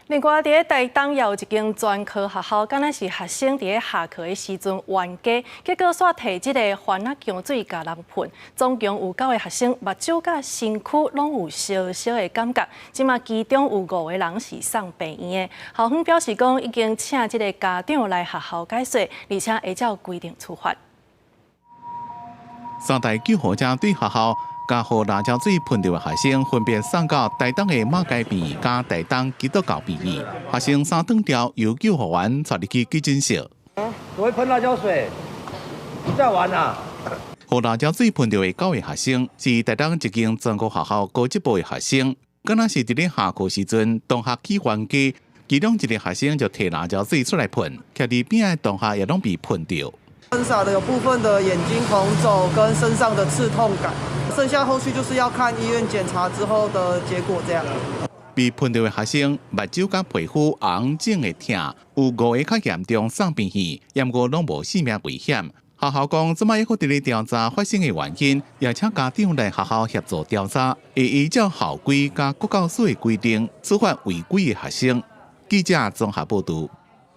另外，伫咧台东也有一间专科学校，敢若是学生伫咧下课的时阵冤家，结果煞摕即个番仔姜水甲人喷，总共有9个学生目睭甲身躯拢有烧烧的感觉，即马其中有5个人是送病院的。校方表示讲，已经请即个家长来学校解说，而且会照规定处罚。3台救护车对学校甲予辣椒水喷到的学生，分别送到台东的马街病甲台东基督教病院。学生3顿条由救护员带入去急诊室。我会喷辣椒水，你在玩啊？予辣椒水喷到的9位学生是台东一间专科学校高级部的学生，敢若是伫咧下课时阵同学起冤家，其中一个学生就摕辣椒水出来喷，徛伫边的同学也拢被喷到。喷洒的有部分的眼睛红肿跟身上的刺痛感，剩下后续就是要看医院检查之后的结果这样。被喷到的学生目睭甲皮肤红肿的痛，有5个较严重送病院，不过拢无性命危险。学校讲，即摆还伫咧调查发生的原因，也请家长来学校协助调查，会依照校规甲国教署的规定处罚违规的学生。记者综合报道。